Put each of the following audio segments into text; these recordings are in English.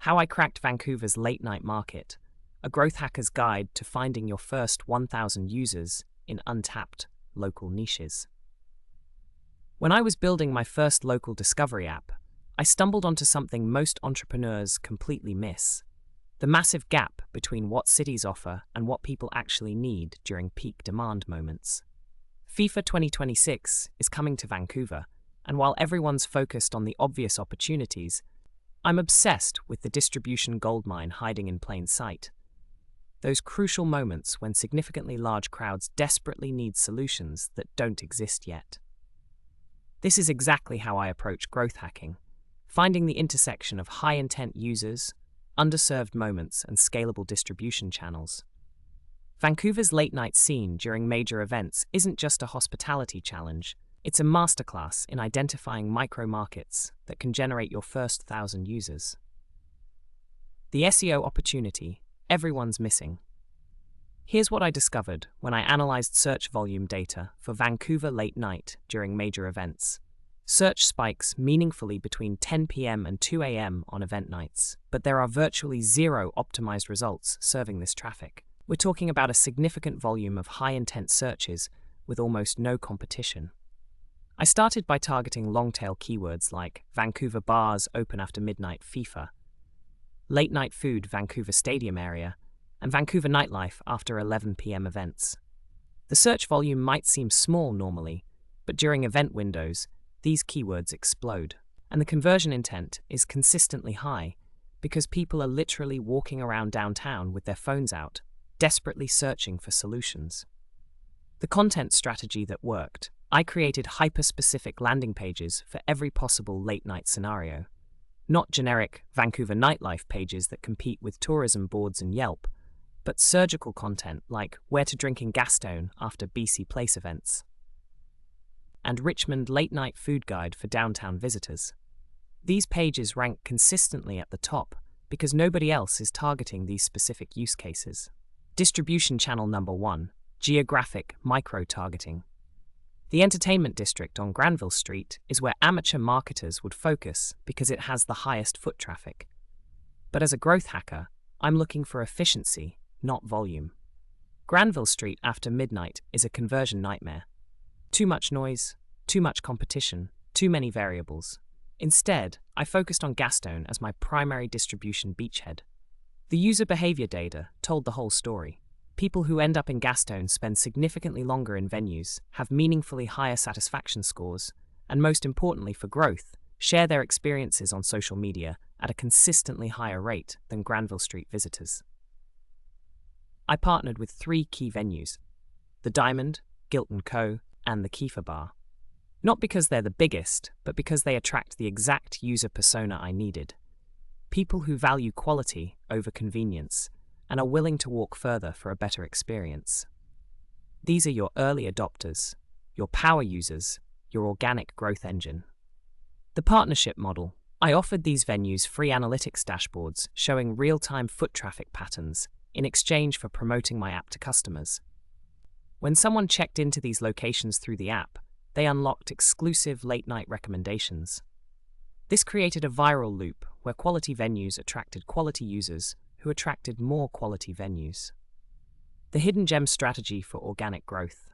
How I Cracked Vancouver's Late Night Market, a growth hacker's guide to finding your first 1,000 users in untapped local niches. When I was building my first local discovery app, I stumbled onto something most entrepreneurs completely miss: the massive gap between what cities offer and what people actually need during peak demand moments. FIFA 2026 is coming to Vancouver, and while everyone's focused on the obvious opportunities, I'm obsessed with the distribution goldmine hiding in plain sight. Those crucial moments when significantly large crowds desperately need solutions that don't exist yet. This is exactly how I approach growth hacking, finding the intersection of high-intent users, underserved moments, and scalable distribution channels. Vancouver's late-night scene during major events isn't just a hospitality challenge, it's a masterclass in identifying micro-markets that can generate your first 1,000 users. The SEO opportunity everyone's missing. Here's what I discovered when I analyzed search volume data for Vancouver late night during major events. Search spikes meaningfully between 10 p.m. and 2 a.m. on event nights, but there are virtually zero optimized results serving this traffic. We're talking about a significant volume of high-intent searches with almost no competition. I started by targeting long-tail keywords like Vancouver bars open after midnight FIFA, late-night food Vancouver Stadium area, and Vancouver nightlife after 11 p.m. events. The search volume might seem small normally, but during event windows, these keywords explode. And the conversion intent is consistently high because people are literally walking around downtown with their phones out, desperately searching for solutions. The content strategy that worked: I created hyper-specific landing pages for every possible late-night scenario. Not generic Vancouver nightlife pages that compete with tourism boards and Yelp, but surgical content like where to drink in Gastown after BC Place events, and Richmond late-night food guide for downtown visitors. These pages rank consistently at the top because nobody else is targeting these specific use cases. Distribution channel number 1, geographic micro-targeting. The entertainment district on Granville Street is where amateur marketers would focus because it has the highest foot traffic. But as a growth hacker, I'm looking for efficiency, not volume. Granville Street after midnight is a conversion nightmare. Too much noise, too much competition, too many variables. Instead, I focused on Gastown as my primary distribution beachhead. The user behavior data told the whole story. People who end up in Gastown spend significantly longer in venues, have meaningfully higher satisfaction scores, and most importantly for growth, share their experiences on social media at a consistently higher rate than Granville Street visitors. I partnered with 3 key venues: the Diamond, Gilt & Co., and the Kiefer Bar. Not because they're the biggest, but because they attract the exact user persona I needed. People who value quality over convenience and are willing to walk further for a better experience. These are your early adopters, your power users, your organic growth engine. The partnership model. I offered these venues free analytics dashboards showing real-time foot traffic patterns in exchange for promoting my app to customers. When someone checked into these locations through the app, they unlocked exclusive late-night recommendations. This created a viral loop where quality venues attracted quality users who attracted more quality venues. The hidden gem strategy for organic growth.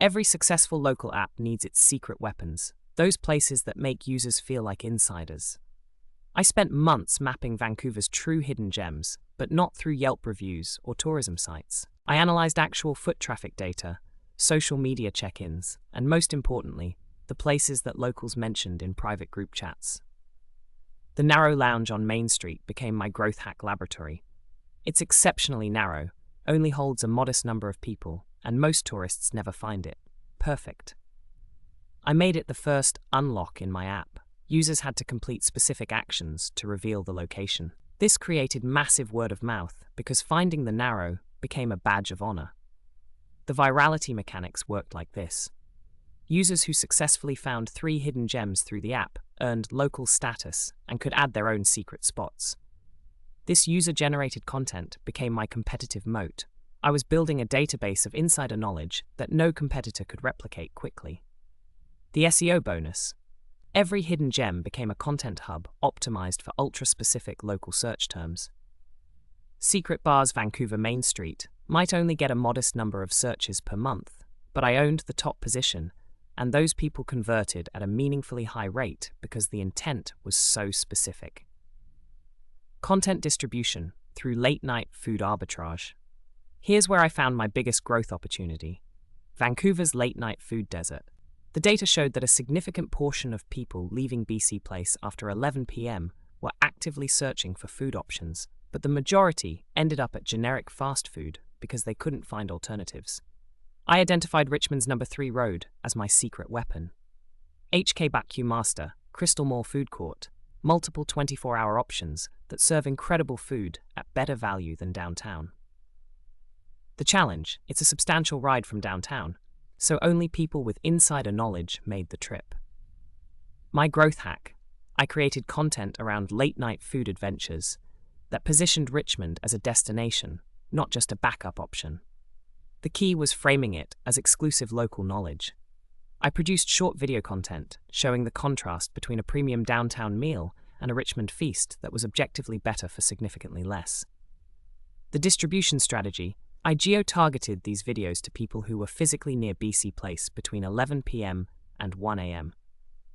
Every successful local app needs its secret weapons, those places that make users feel like insiders. I spent months mapping Vancouver's true hidden gems, but not through Yelp reviews or tourism sites. I analyzed actual foot traffic data, social media check-ins, and most importantly, the places that locals mentioned in private group chats. The narrow lounge on Main Street became my growth hack laboratory. It's exceptionally narrow, only holds a modest number of people, and most tourists never find it. Perfect. I made it the first unlock in my app. Users had to complete specific actions to reveal the location. This created massive word of mouth because finding the narrow became a badge of honor. The virality mechanics worked like this. Users who successfully found 3 hidden gems through the app earned local status and could add their own secret spots. This user-generated content became my competitive moat. I was building a database of insider knowledge that no competitor could replicate quickly. The SEO bonus. Every hidden gem became a content hub optimized for ultra-specific local search terms. Secret Bar's Vancouver Main Street might only get a modest number of searches per month, but I owned the top position, and those people converted at a meaningfully high rate because the intent was so specific. Content distribution through late-night food arbitrage. Here's where I found my biggest growth opportunity: Vancouver's late-night food desert. The data showed that a significant portion of people leaving BC Place after 11 p.m. were actively searching for food options, but the majority ended up at generic fast food because they couldn't find alternatives. I identified Richmond's No. 3 Road as my secret weapon. HK Bakq Master, Crystal Mall Food Court, multiple 24-hour options that serve incredible food at better value than downtown. The challenge: it's a substantial ride from downtown, so only people with insider knowledge made the trip. My growth hack: I created content around late-night food adventures that positioned Richmond as a destination, not just a backup option. The key was framing it as exclusive local knowledge. I produced short video content showing the contrast between a premium downtown meal and a Richmond feast that was objectively better for significantly less. The distribution strategy: I geo-targeted these videos to people who were physically near BC Place between 11 p.m. and 1 a.m.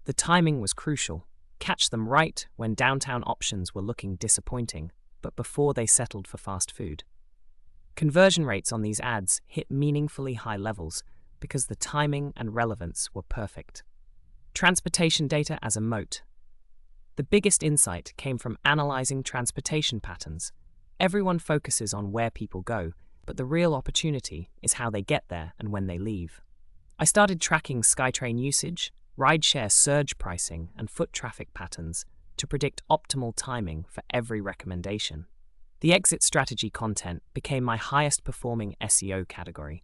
The timing was crucial. Catch them right when downtown options were looking disappointing, but before they settled for fast food. Conversion rates on these ads hit meaningfully high levels because the timing and relevance were perfect. Transportation data as a moat. The biggest insight came from analyzing transportation patterns. Everyone focuses on where people go, but the real opportunity is how they get there and when they leave. I started tracking SkyTrain usage, rideshare surge pricing, and foot traffic patterns to predict optimal timing for every recommendation. The exit strategy content became my highest performing SEO category.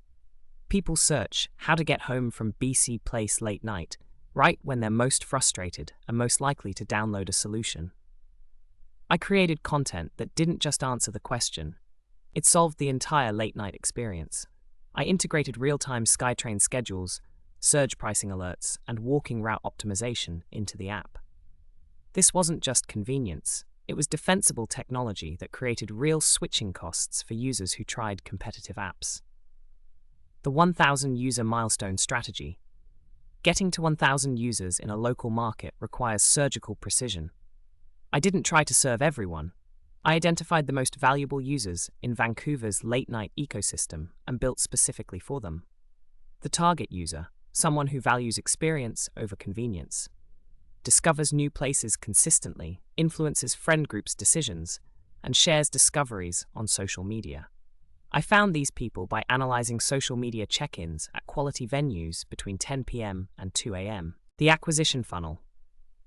People search how to get home from BC Place late night, right when they're most frustrated and most likely to download a solution. I created content that didn't just answer the question, it solved the entire late-night experience. I integrated real-time SkyTrain schedules, surge pricing alerts, and walking route optimization into the app. This wasn't just convenience, it was defensible technology that created real switching costs for users who tried competitive apps. The 1,000 user milestone strategy. Getting to 1,000 users in a local market requires surgical precision. I didn't try to serve everyone. I identified the most valuable users in Vancouver's late-night ecosystem and built specifically for them. The target user, someone who values experience over convenience, discovers new places consistently, influences friend groups' decisions, and shares discoveries on social media. I found these people by analyzing social media check-ins at quality venues between 10 p.m. and 2 a.m. The acquisition funnel.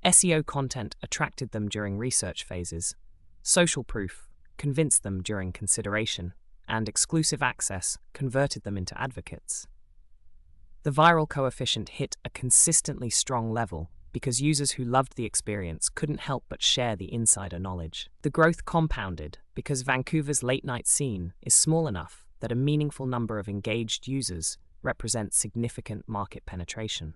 SEO content attracted them during research phases. Social proof convinced them during consideration, and exclusive access converted them into advocates. The viral coefficient hit a consistently strong level because users who loved the experience couldn't help but share the insider knowledge. The growth compounded because Vancouver's late-night scene is small enough that a meaningful number of engaged users represents significant market penetration.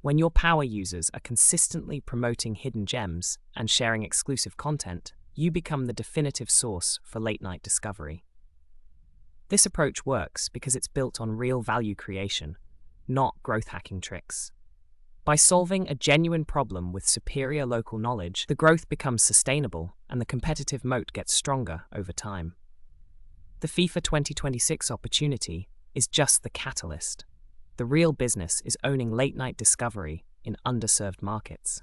When your power users are consistently promoting hidden gems and sharing exclusive content, you become the definitive source for late-night discovery. This approach works because it's built on real value creation, not growth hacking tricks. By solving a genuine problem with superior local knowledge, the growth becomes sustainable and the competitive moat gets stronger over time. The FIFA 2026 opportunity is just the catalyst. The real business is owning late-night discovery in underserved markets.